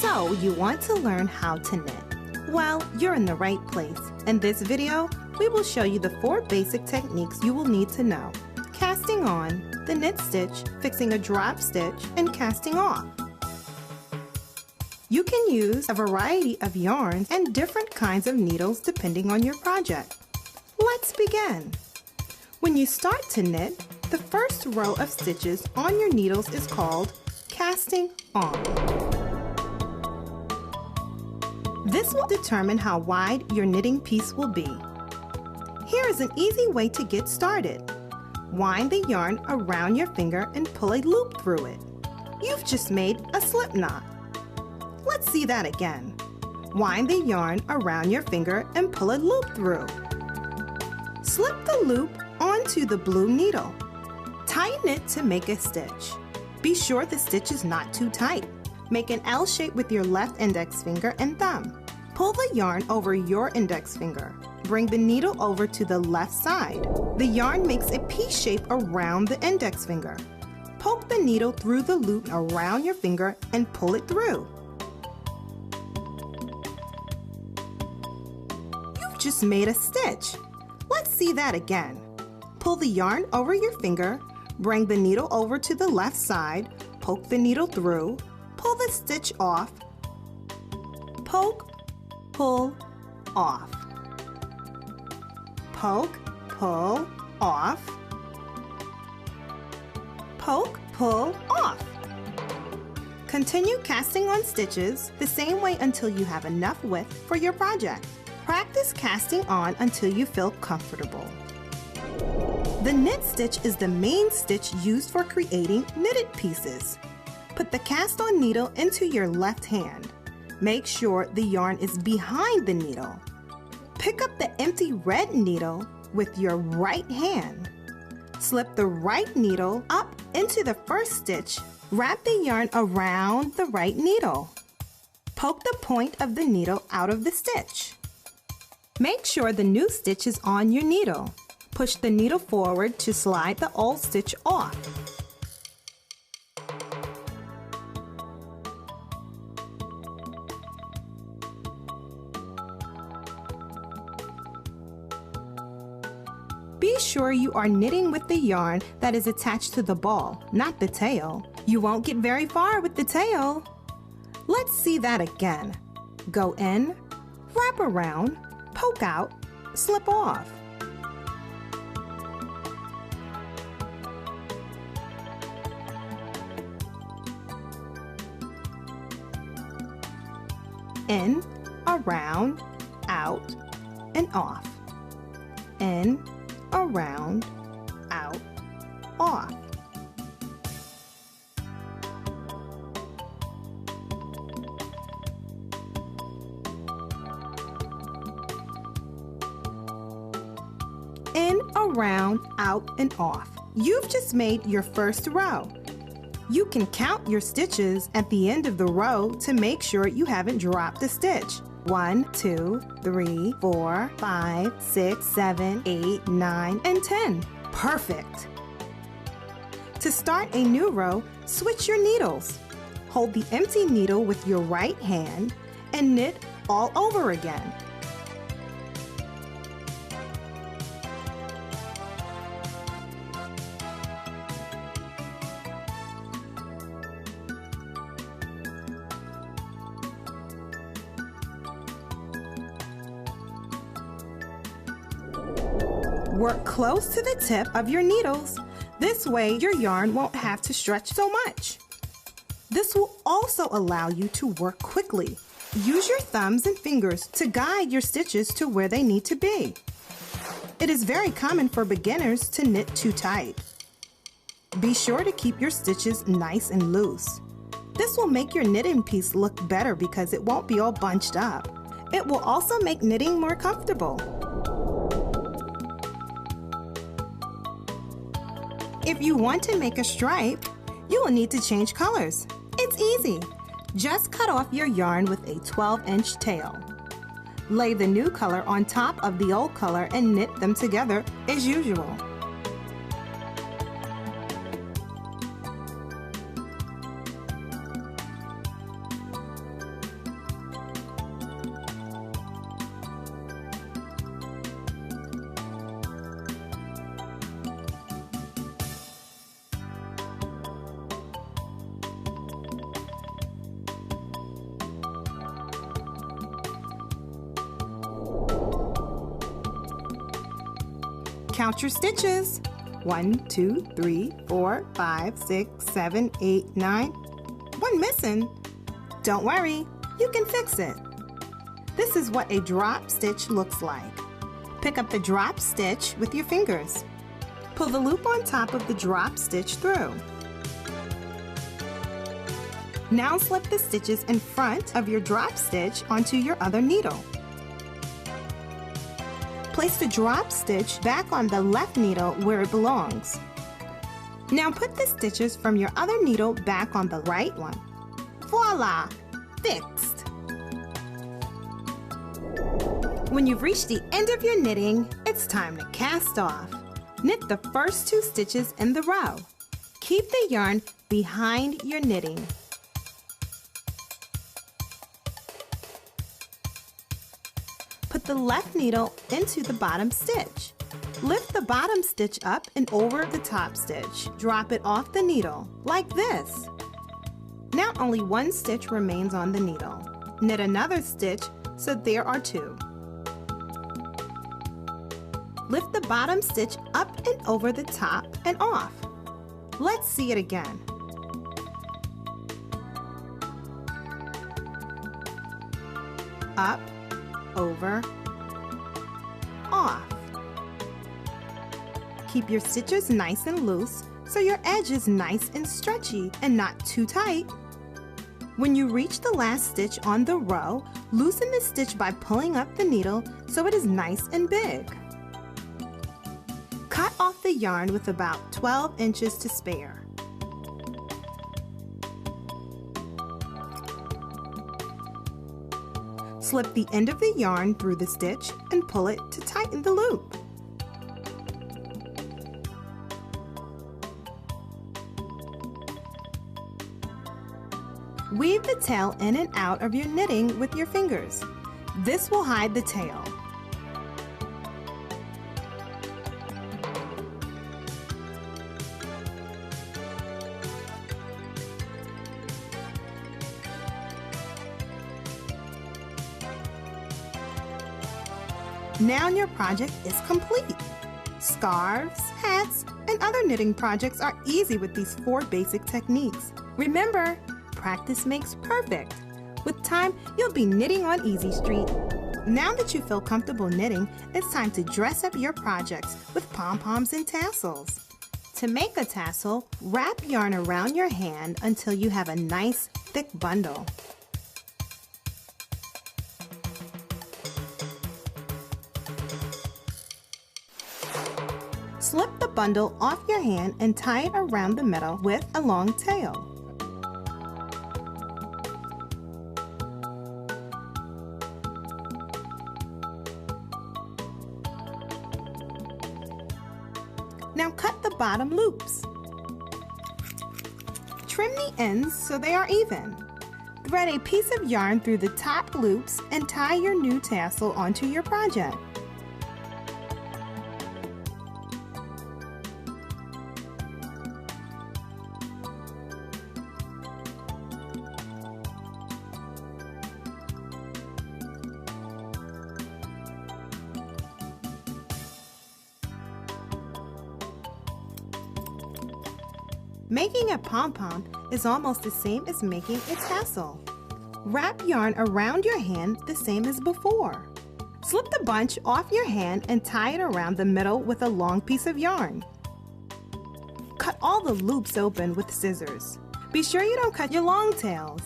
So you want to learn how to knit. Well, you're in the right place. In this video, we will show you the 4 basic techniques you will need to know. Casting on, the knit stitch, fixing a drop stitch, and casting off. You can use a variety of yarns and different kinds of needles depending on your project. Let's begin. When you start to knit, the first row of stitches on your needles is called casting on. This will determine how wide your knitting piece will be. Here is an easy way to get started. Wind the yarn around your finger and pull a loop through it. You've just made a slip knot. Let's see that again. Wind the yarn around your finger and pull a loop through. Slip the loop onto the blue needle. Tighten it to make a stitch. Be sure the stitch is not too tight. Make an L shape with your left index finger and thumb. Pull the yarn over your index finger. Bring the needle over to the left side. The yarn makes a P shape around the index finger. Poke the needle through the loop around your finger and pull it through. You've just made a stitch. Let's see that again. Pull the yarn over your finger, bring the needle over to the left side, poke the needle through, pull the stitch off, poke, pull, off. Poke, pull, off. Poke, pull, off. Continue casting on stitches the same way until you have enough width for your project. Practice casting on until you feel comfortable. The knit stitch is the main stitch used for creating knitted pieces. Put the cast on needle into your left hand. Make sure the yarn is behind the needle. Pick up the empty red needle with your right hand. Slip the right needle up into the first stitch. Wrap the yarn around the right needle. Poke the point of the needle out of the stitch. Make sure the new stitch is on your needle. Push the needle forward to slide the old stitch off. Be sure you are knitting with the yarn that is attached to the ball, not the tail. You won't get very far with the tail. Let's see that again. Go in, wrap around, poke out, slip off. In, around, out, and off. In, around, out, off. In, around, out, and off. You've just made your first row. You can count your stitches at the end of the row to make sure you haven't dropped a stitch. 1, 2, 3, 4, 5, 6, 7, 8, 9, and 10. Perfect! To start a new row, switch your needles. Hold the empty needle with your right hand and knit all over again. Work close to the tip of your needles. This way, your yarn won't have to stretch so much. This will also allow you to work quickly. Use your thumbs and fingers to guide your stitches to where they need to be. It is very common for beginners to knit too tight. Be sure to keep your stitches nice and loose. This will make your knitting piece look better because it won't be all bunched up. It will also make knitting more comfortable. If you want to make a stripe, you will need to change colors. It's easy. Just cut off your yarn with a 12-inch tail. Lay the new color on top of the old color and knit them together as usual. Count your stitches. 1, 2, 3, 4, 5, 6, 7, 8, 9. One missing. Don't worry, you can fix it. This is what a drop stitch looks like. Pick up the drop stitch with your fingers. Pull the loop on top of the drop stitch through. Now slip the stitches in front of your drop stitch onto your other needle. Place the drop stitch back on the left needle where it belongs. Now put the stitches from your other needle back on the right one. Voila! Fixed! When you've reached the end of your knitting, it's time to cast off. Knit the first 2 stitches in the row. Keep the yarn behind your knitting. Put the left needle into the bottom stitch. Lift the bottom stitch up and over the top stitch. Drop it off the needle, like this. Now only 1 stitch remains on the needle. Knit another stitch so there are 2. Lift the bottom stitch up and over the top and off. Let's see it again. Up, over, off. Keep your stitches nice and loose so your edge is nice and stretchy and not too tight. When you reach the last stitch on the row, loosen the stitch by pulling up the needle so it is nice and big. Cut off the yarn with about 12 inches to spare. Slip the end of the yarn through the stitch and pull it to tighten the loop. Weave the tail in and out of your knitting with your fingers. This will hide the tail. Now your project is complete. Scarves, hats, and other knitting projects are easy with these 4 basic techniques. Remember, practice makes perfect. With time, you'll be knitting on Easy Street. Now that you feel comfortable knitting, it's time to dress up your projects with pom-poms and tassels. To make a tassel, wrap yarn around your hand until you have a nice, thick bundle. Slip the bundle off your hand and tie it around the middle with a long tail. Now cut the bottom loops. Trim the ends so they are even. Thread a piece of yarn through the top loops and tie your new tassel onto your project. Making a pom-pom is almost the same as making a tassel. Wrap yarn around your hand the same as before. Slip the bunch off your hand and tie it around the middle with a long piece of yarn. Cut all the loops open with scissors. Be sure you don't cut your long tails.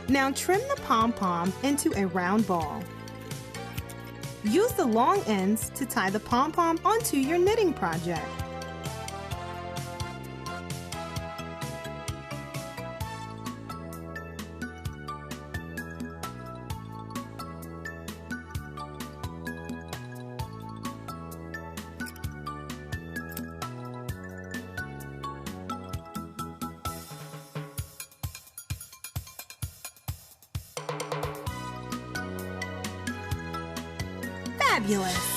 Now trim the pom-pom into a round ball. Use the long ends to tie the pom-pom onto your knitting project. Fabulous!